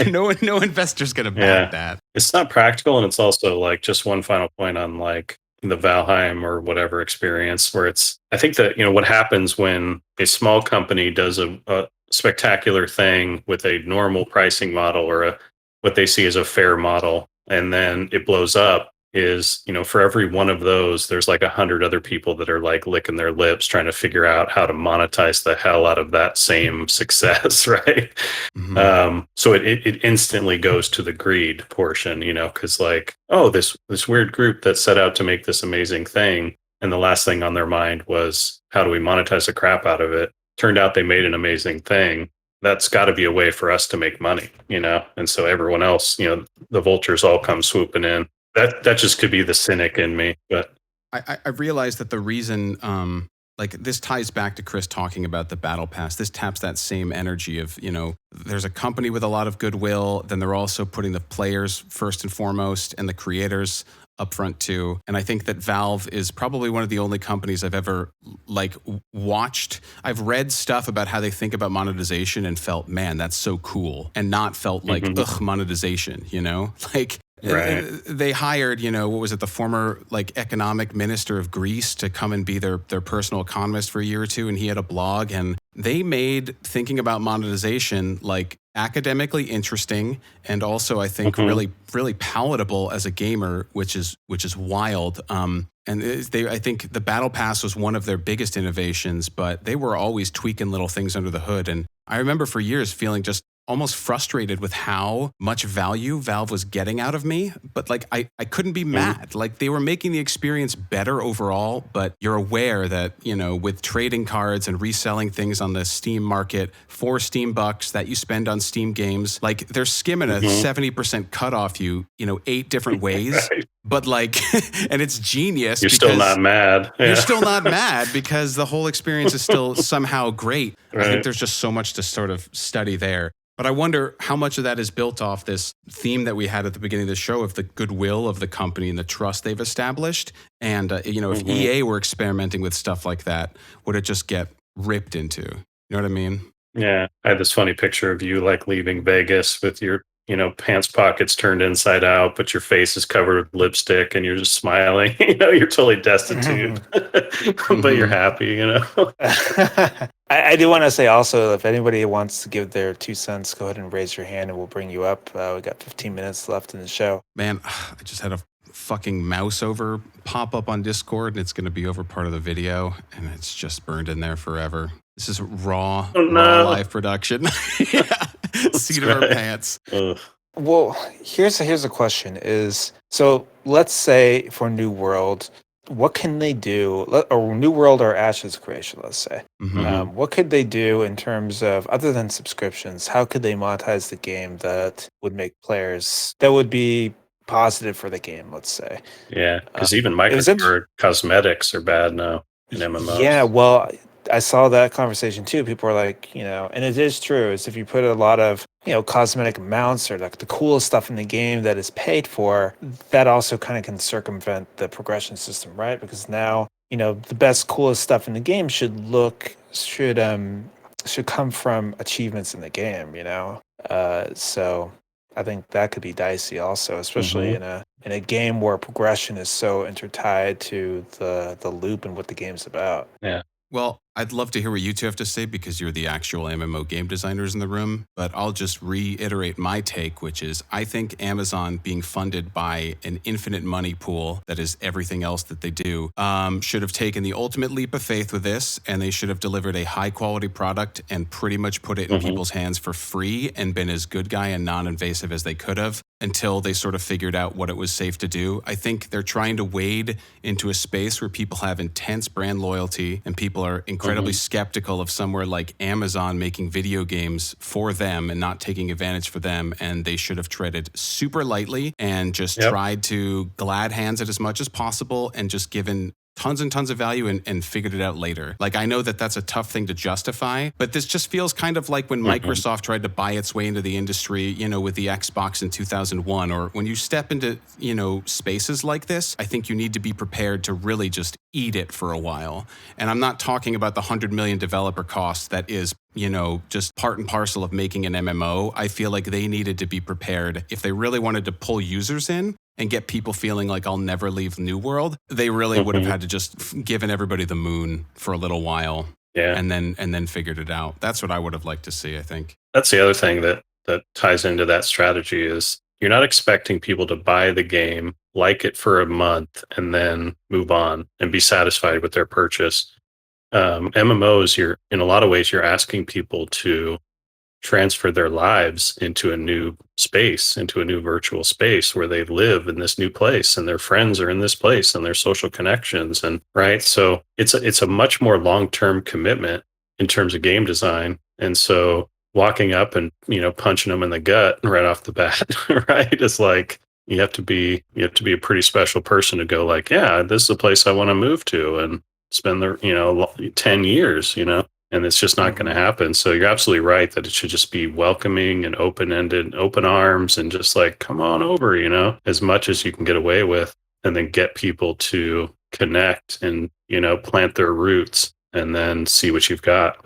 no investor's going to back that. It's not practical. And it's also like just one final point on like the Valheim or whatever experience where I think that, what happens when a small company does a spectacular thing with a normal pricing model or what they see as a fair model, and then it blows up is, for every one of those, there's like 100 other people that are like licking their lips trying to figure out how to monetize the hell out of that same success, right? So it instantly goes to the greed portion, because like, oh, this weird group that set out to make this amazing thing, and the last thing on their mind was, how do we monetize the crap out of it? Turned out they made an amazing thing. That's got to be a way for us to make money, and so everyone else, the vultures all come swooping in. That just could be the cynic in me. But I realized that the reason, like this ties back to Chris talking about the battle pass. This taps that same energy of, there's a company with a lot of goodwill. Then they're also putting the players first and foremost and the creators up front too. And I think that Valve is probably one of the only companies I've ever like watched. I've read stuff about how they think about monetization and felt, man, that's so cool. And not felt like, ugh, monetization, like they hired, what was it? The former like economic minister of Greece to come and be their personal economist for a year or two. And he had a blog and they made thinking about monetization like academically interesting and also I think really, really palatable as a gamer, which is wild. And I think the Battle Pass was one of their biggest innovations, but they were always tweaking little things under the hood. And I remember for years feeling just almost frustrated with how much value Valve was getting out of me. But like, I couldn't be mad. Like they were making the experience better overall, but you're aware that, with trading cards and reselling things on the Steam market for Steam bucks that you spend on Steam games, like they're skimming a 70% cut off you, 8 different ways. But like, and it's genius. You're still not mad. You're still not mad because the whole experience is still somehow great. I think there's just so much to sort of study there. But I wonder how much of that is built off this theme that we had at the beginning of the show of the goodwill of the company and the trust they've established. And, if EA were experimenting with stuff like that, would it just get ripped into? You know what I mean? Yeah, I had this funny picture of you like leaving Vegas with your, pants pockets turned inside out, but your face is covered with lipstick and you're just smiling. You're totally destitute, but you're Mhm. happy. I do want to say also, if anybody wants to give their 2 cents, go ahead and raise your hand and we'll bring you up. We got 15 minutes left in the show. Man, I just had a fucking mouse over pop up on Discord and it's going to be over part of the video and it's just burned in there forever. This is raw Oh no. live production. Yeah. Seat of our right. pants. Ugh. Well, here's a question: is so let's say for New World, what can they do? Or New World or Ashes Creation, let's say. Mhm. What could they do in terms of other than subscriptions? How could they monetize the game that would make players that would be positive for the game? Let's say. Yeah, Uh, because even it was int- cosmetics are bad now in Yeah, MMOs. well, I saw that conversation too. People are like, and it is true, is if you put a lot of, cosmetic mounts or like the coolest stuff in the game that is paid for, that also kind of can circumvent the progression system, right? Because now, the best, coolest stuff in the game should come from achievements in the game. So I think that could be dicey also, especially Mhm. in a game where progression is so intertied to the loop and what the game's about. Yeah. Well, I'd love to hear what you two have to say because you're the actual MMO game designers in the room, but I'll just reiterate my take, which is I think Amazon being funded by an infinite money pool that is everything else that they do should have taken the ultimate leap of faith with this, and they should have delivered a high quality product and pretty much put it in Mhm. people's hands for free and been as good guy and non-invasive as they could have until they sort of figured out what it was safe to do. I think they're trying to wade into a space where people have intense brand loyalty and people are incredibly Mhm. skeptical of somewhere like Amazon making video games for them and not taking advantage for them. And they should have treaded super lightly and just Yep. tried to glad hands it as much as possible and just given tons and tons of value and figured it out later. Like, I know that that's a tough thing to justify, but this just feels kind of like when Mhm. Microsoft tried to buy its way into the industry, with the Xbox in 2001, or when you step into, spaces like this, I think you need to be prepared to really just eat it for a while. And I'm not talking about the 100 million developer cost that is, just part and parcel of making an MMO. I feel like they needed to be prepared if they really wanted to pull users in and get people feeling like I'll never leave New World. They really would have Mhm. had to just given everybody the moon for a little while Yeah. and then figured it out. That's what I would have liked to see, I think. That's the other thing that ties into that strategy is you're not expecting people to buy the game, like it for a month, and then move on and be satisfied with their purchase. MMOs, you're in a lot of ways you're asking people to transfer their lives into a new space, into a new virtual space where they live in this new place and their friends are in this place and their social connections and right. So it's a much more long-term commitment in terms of game design. And so walking up and punching them in the gut right off the bat, right? Is like you have to be a pretty special person to go like, yeah, this is a place I want to move to and spend the 10 years, and it's just not going to Mhm. happen. So you're absolutely right that it should just be welcoming and open-ended, open arms, and just like, come on over, as much as you can get away with, and then get people to connect and, plant their roots and then see what you've got.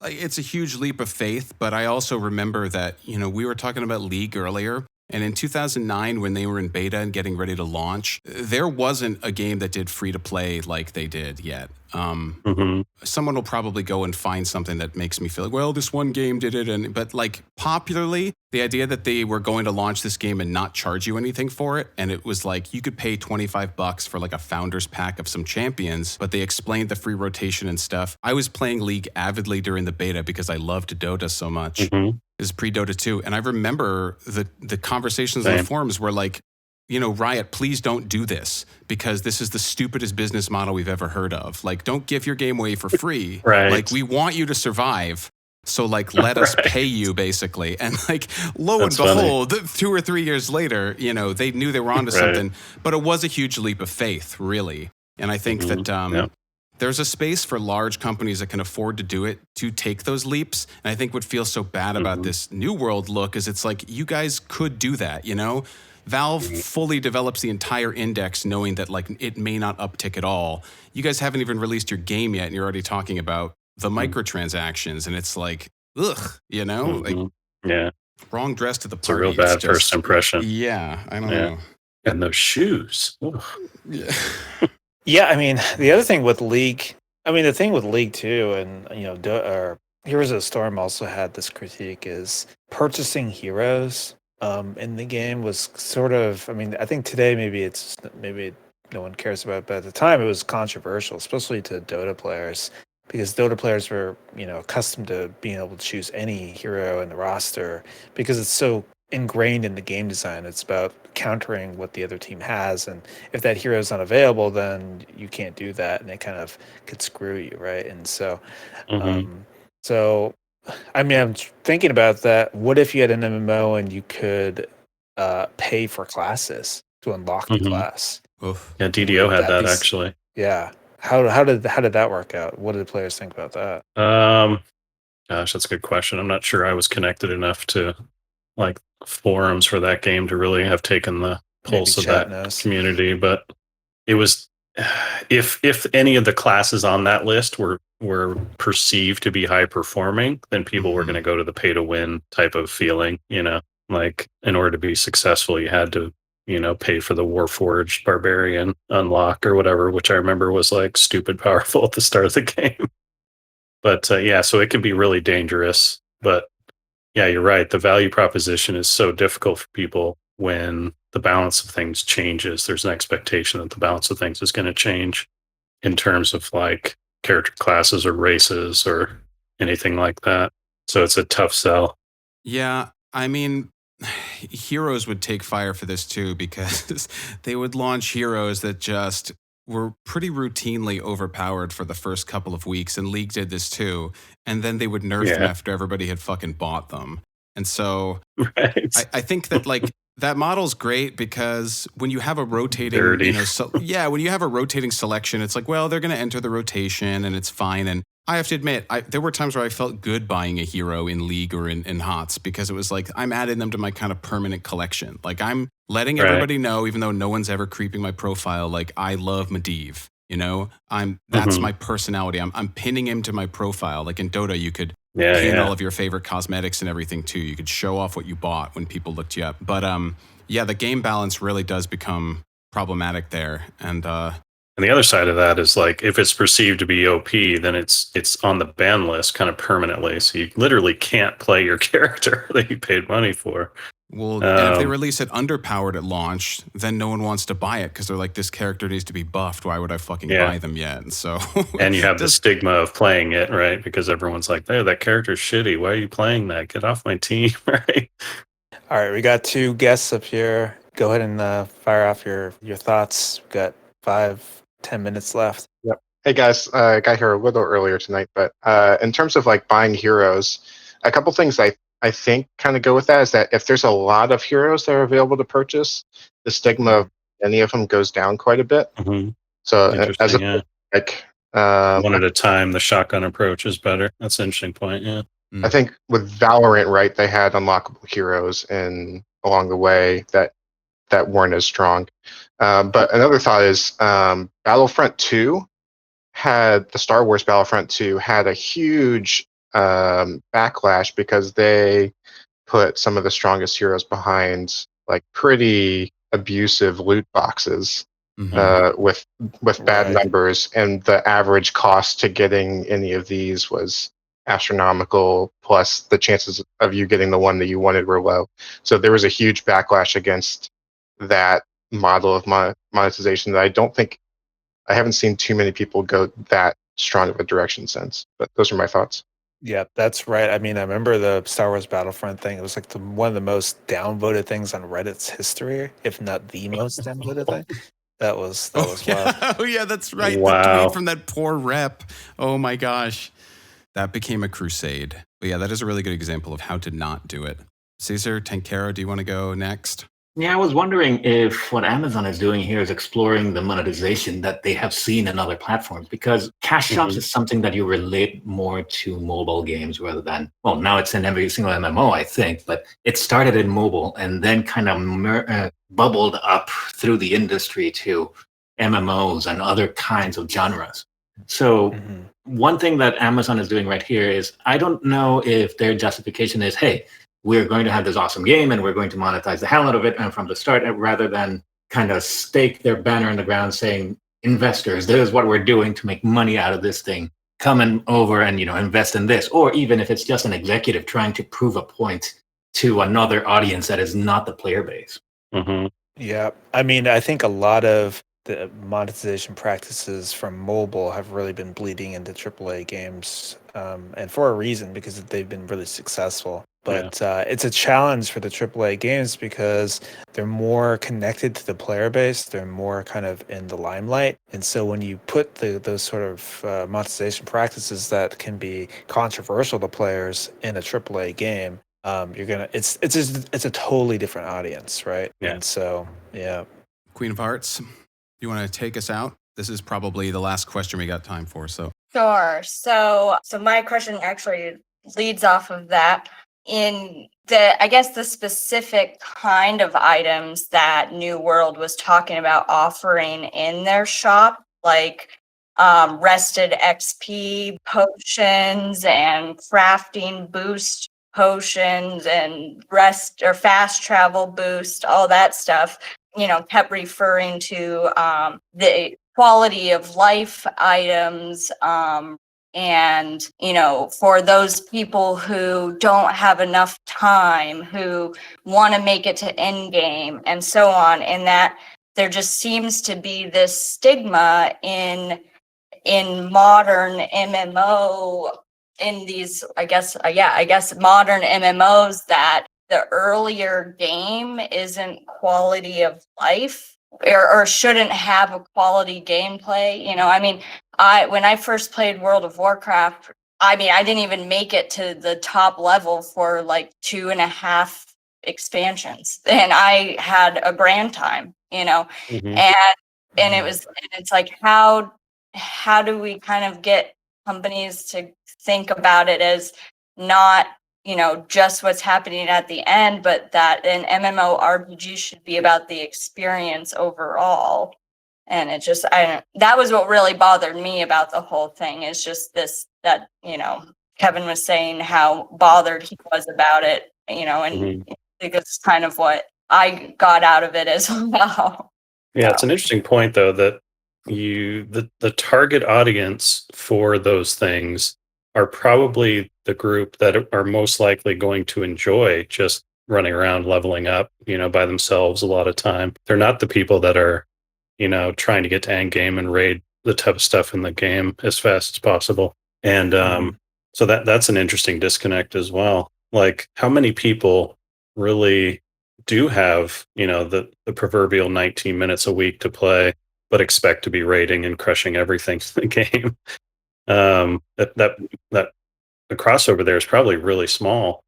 Like, it's a huge leap of faith, but I also remember that, we were talking about League earlier. And in 2009, when they were in beta and getting ready to launch, there wasn't a game that did free to play like they did yet. Hmm. Someone will probably go and find something that makes me feel like, well, this one game did it. But like popularly, the idea that they were going to launch this game and not charge you anything for it, and it was like you could pay $25 for like a founder's pack of some champions, but they explained the free rotation and stuff. I was playing League avidly during the beta because I loved Dota so much. Hmm. Is pre-Dota 2. And I remember the conversations in the Same. forums were like, Riot, please don't do this because this is the stupidest business model we've ever heard of. Like, don't give your game away for free. Right. Like, we want you to survive. So, like, let us pay you, basically. And, like, lo That's and funny. behold, 2 or 3 years later, they knew they were onto Right. something. But it was a huge leap of faith, really. And I think Mhm. that Yep. there's a space for large companies that can afford to do it, to take those leaps. And I think what feels so bad about Mhm. this New World look is it's like, you guys could do that, Valve Mhm. fully develops the entire index knowing that like it may not uptick at all. You guys haven't even released your game yet and you're already talking about the Mhm. microtransactions. And it's like, ugh, like Yeah, wrong dress to the it's a real party. bad first impression. Yeah, I don't know. And those shoes. Ugh. Yeah. Yeah, I mean, the other thing with League, the thing with League too, and Heroes of the Storm also had this critique is purchasing heroes in the game was sort of, I think today maybe no one cares about it, but at the time it was controversial, especially to Dota players, because Dota players were, accustomed to being able to choose any hero in the roster because it's so ingrained in the game design. It's about countering what the other team has, and if that hero is not available, then you can't do that, and it kind of could screw you, right? And so, so I'm thinking about that. What if you had an MMO and you could pay for classes to unlock the class? Oof. Yeah, DDO had that actually. Yeah. How did that work out? What did the players think about that? Gosh, that's a good question. I'm not sure I was connected enough to like forums for that game to really have taken the pulse of that community, but it was if any of the classes on that list were perceived to be high performing, then people were going to go to the pay to win type of feeling, like in order to be successful you had to pay for the Warforged Barbarian unlock or whatever, which I remember was like stupid powerful at the start of the game. But so it can be really dangerous. But yeah, you're right. The value proposition is so difficult for people when the balance of things changes. There's an expectation that the balance of things is going to change in terms of like character classes or races or anything like that. So it's a tough sell. Yeah, heroes would take fire for this too, because they would launch heroes that just were pretty routinely overpowered for the first couple of weeks, and League did this too. And then they would nerf them after everybody had fucking bought them. And so I think that like that model's great because when you have a rotating, when you have a rotating selection, it's like, well, they're going to enter the rotation and it's fine. And I have to admit, there were times where I felt good buying a hero in League or in HOTS because it was like, I'm adding them to my kind of permanent collection. Like I'm letting everybody know, even though no one's ever creeping my profile, like I love Medivh, that's my personality. I'm pinning him to my profile. Like in Dota, you could pin all of your favorite cosmetics and everything too. You could show off what you bought when people looked you up. But the game balance really does become problematic there. And the other side of that is like if it's perceived to be OP, then it's on the ban list kind of permanently. So you literally can't play your character that you paid money for. Well, and if they release it underpowered at launch, then no one wants to buy it because they're like, this character needs to be buffed. Why would I fucking buy them yet? And so, and you have the stigma of playing it, right? Because everyone's like, "Hey, that character's shitty. Why are you playing that? Get off my team!" Right? All right, we got two guests up here. Go ahead and fire off your thoughts. We've got 5-10 minutes left. Yep. Hey guys, got here a little earlier tonight, but in terms of like buying heroes, a couple things I think kind of go with that is that if there's a lot of heroes that are available to purchase, the stigma of any of them goes down quite a bit. So as a like one at a time, the shotgun approach is better. That's an interesting point. Yeah, I think with Valorant, right, they had unlockable heroes and along the way that weren't as strong. But another thought is Battlefront 2 had the Star Wars Battlefront 2 had a huge backlash because they put some of the strongest heroes behind like pretty abusive loot boxes with bad numbers, and the average cost to getting any of these was astronomical, plus the chances of you getting the one that you wanted were low. So there was a huge backlash against that model of monetization that I haven't seen too many people go that strong of a direction since. But those are my thoughts. Yeah, that's right. I remember the Star Wars Battlefront thing. It was like one of the most downvoted things on Reddit's history, if not the most downvoted thing. That was wild. Oh yeah, that's right. Wow. The tweet from that poor rep. Oh my gosh. That became a crusade. But yeah, that is a really good example of how to not do it. Caesar, Tankero, do you want to go next? Yeah, I was wondering if what Amazon is doing here is exploring the monetization that they have seen in other platforms, because cash shops is something that you relate more to mobile games rather than, well, now it's in every single MMO, I think, but it started in mobile and then kind of bubbled up through the industry to MMOs and other kinds of genres. So Mhm. one thing that Amazon is doing right here is I don't know if their justification is, hey, we're going to have this awesome game and we're going to monetize the hell out of it and from the start, rather than kind of stake their banner in the ground saying, investors, this is what we're doing to make money out of this thing. Come and over and invest in this. Or even if it's just an executive trying to prove a point to another audience that is not the player base. Mm-hmm. Yeah, I mean, I think a lot of the monetization practices from mobile have really been bleeding into AAA games, and for a reason, because they've been really successful. Yeah. But it's a challenge for the AAA games because they're more connected to the player base. They're more kind of in the limelight, and so when you put those sort of monetization practices that can be controversial to players in a AAA game, you're gonna it's a totally different audience, right? Yeah. And so yeah. Queen of Hearts, you want to take us out? This is probably the last question we got time for. So Sure. So my question actually leads off of that. In I guess the specific kind of items that New World was talking about offering in their shop, like rested XP potions and crafting boost potions and rest or fast travel boost, all that stuff, kept referring to the quality of life items, and for those people who don't have enough time, who want to make it to end game and so on, and that there just seems to be this stigma in modern MMO, in these I guess modern MMOs, that the earlier game isn't quality of life, or shouldn't have a quality gameplay. I mean, when I first played World of Warcraft, I mean, I didn't even make it to the top level for like 2.5 expansions, and I had a grand time, Mm-hmm. and it's like, how do we kind of get companies to think about it as not just what's happening at the end, but that an MMORPG should be about the experience overall. And it just, that was what really bothered me about the whole thing, is just that Kevin was saying how bothered he was about it, and Mm-hmm. I think it's kind of what I got out of it as well. Yeah, it's an interesting point though that the target audience for those things are probably the group that are most likely going to enjoy just running around leveling up, by themselves a lot of time. They're not the people that are, trying to get to end game and raid the type of stuff in the game as fast as possible. And so that's an interesting disconnect as well. Like, how many people really do have, the proverbial 19 minutes a week to play, but expect to be raiding and crushing everything in the game? That the crossover there is probably really small,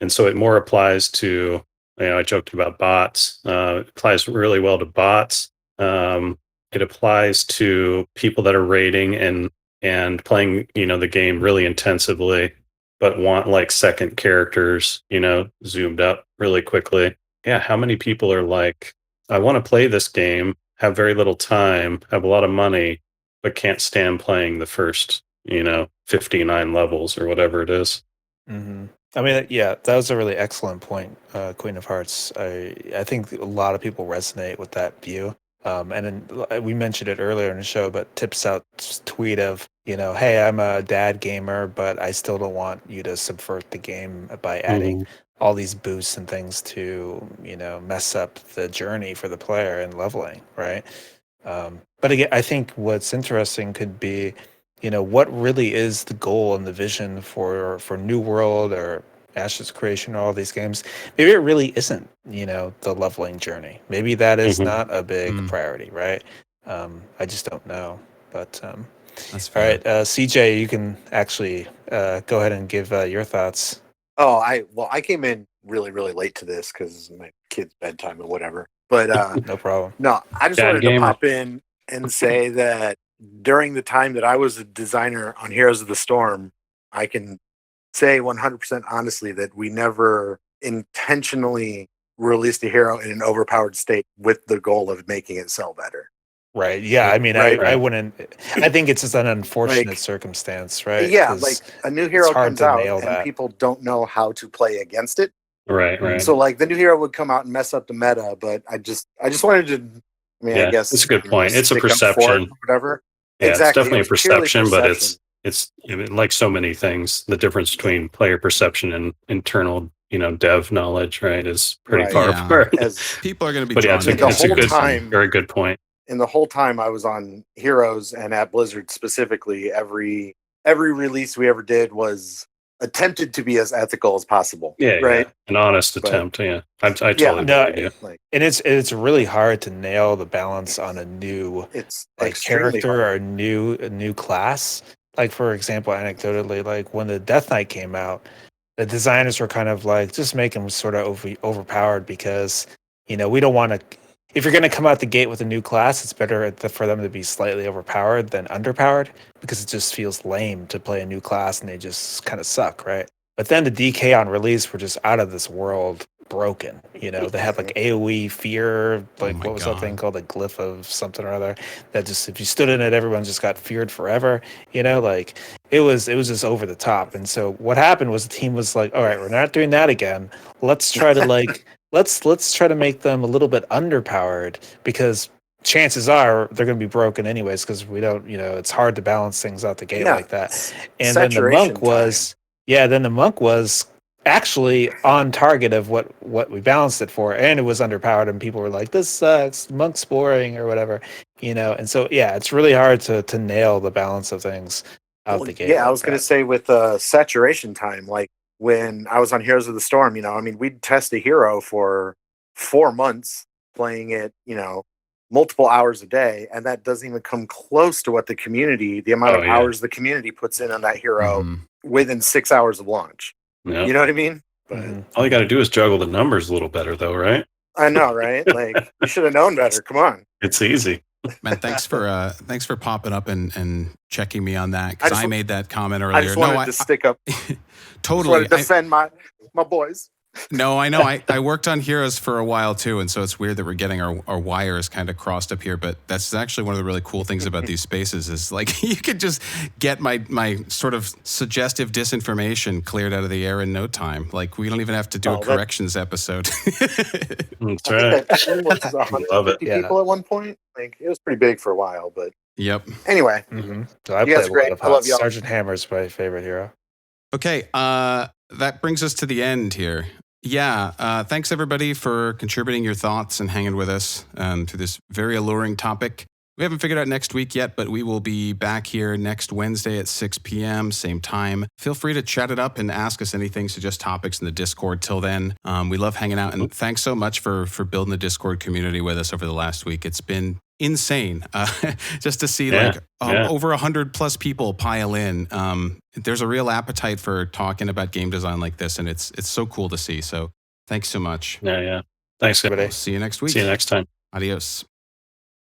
and so it more applies to, I joked about bots. It applies really well to bots. It applies to people that are raiding and playing, the game really intensively, but want like second characters, zoomed up really quickly. Yeah, how many people are like, I want to play this game, have very little time, have a lot of money, but can't stand playing the first, 59 levels or whatever it is. Mm-hmm. I mean, yeah, that was a really excellent point, Queen of Hearts. I think a lot of people resonate with that view. And then we mentioned it earlier in the show, but Tips Out's tweet of, hey, I'm a dad gamer, but I still don't want you to subvert the game by adding all these boosts and things to, mess up the journey for the player and leveling, right? But again, I think what's interesting could be, what really is the goal and the vision for New World or Ash's Creation or all these games. Maybe it really isn't, the leveling journey. Maybe that is not a big priority, right? I just don't know. But that's all fair. right, CJ, you can actually go ahead and give your thoughts. Oh, I came in really, really late to this because my kid's bedtime or whatever. But No problem. no, I just Dad wanted gamer. to pop in and say that during the time that I was a designer on Heroes of the Storm, I can say 100% honestly that we never intentionally released a hero in an overpowered state with the goal of making it sell better. Right. Yeah. I mean, Right. I wouldn't. I think it's just an unfortunate Like, circumstance, right? Yeah, 'Cause like a new hero hard comes to out nail and that. people don't know how to play against it. Right. Right. So like the new hero would come out and mess up the meta, but I just wanted to. I mean, I Yeah, guess that's a good you know, point. It's a stick up for it perception. or whatever. Yeah, Exactly. it's definitely It a was purely perception, but perception. it's I mean, like so many things. The difference between player perception and internal, dev knowledge, right, is pretty Right. far Yeah. apart. As People are going to be But yeah, drawn it's a, into the it's a whole good, time- very good point. in the whole time I was on Heroes and at Blizzard specifically, every release we ever did was attempted to be as ethical as possible. Yeah, Right. yeah. An honest But- attempt. Yeah, I totally Yeah. No, believe you. Like And it's really hard to nail the balance on a new it's like extremely character hard. or a new class. Like for example, anecdotally, like when the Death Knight came out, the designers were kind of like just make him sort of overpowered because we don't want to. If you're going to come out the gate with a new class, it's better for them to be slightly overpowered than underpowered because it just feels lame to play a new class and they just kind of suck, right? But then the DK on release were just out of this world broken. They had like AoE fear, like my what was that thing God. called? A glyph of something or other that just if you stood in it, everyone just got feared forever. Like it was just over the top. And so what happened was the team was like, all right, we're not doing that again. Let's try to like let's try to make them a little bit underpowered because chances are they're going to be broken anyways because we don't, it's hard to balance things out the gate Yeah. like that. And then the Saturation monk was then the monk was actually on target of what we balanced it for, and it was underpowered, and people were like, "This sucks, monk's boring," or whatever, And so it's really hard to nail the balance of things out the gate. Yeah, I like was going to that. say with saturation time, like when I was on Heroes of the Storm, I mean, we'd test a hero for 4 months playing it, multiple hours a day, and that doesn't even come close to what the amount of hours the community puts in on that hero Mhm. within 6 hours of launch. Yeah. You know what I mean? But Mhm. All you got to do is juggle the numbers a little better, though, right? I know, right? Like you should have known better. Come on. It's easy. Man, thanks for popping up and checking me on that because I just- I made that comment earlier. I just wanted to stick up. Totally. Just wanted to defend my boys. No, I know. I worked on Heroes for a while too, and so it's weird that we're getting our wires kind of crossed up here. But that's actually one of the really cool things about these spaces is like you could just get my sort of suggestive disinformation cleared out of the air in no time. Like we don't even have to do a corrections episode. That's I right. think that team was Love it. 150 Yeah. people at one point. Like it was pretty big for a while, but Yep. anyway. So I You guys played a are great. lot of I love HOTS. y'all. Sergeant Hammer's my favorite hero. Okay, that brings us to the end here. Yeah, thanks everybody for contributing your thoughts and hanging with us to this very alluring topic. We haven't figured out next week yet, but we will be back here next Wednesday at 6 p.m., same time. Feel free to chat it up and ask us anything, suggest topics in the Discord. Till then, we love hanging out, and thanks so much for building the Discord community with us over the last week. It's been insane just to see over 100 plus people pile in. There's a real appetite for talking about game design like this, and it's so cool to see. So thanks so much. Yeah. Thanks, Everybody. See you next week. See you next time. Adios.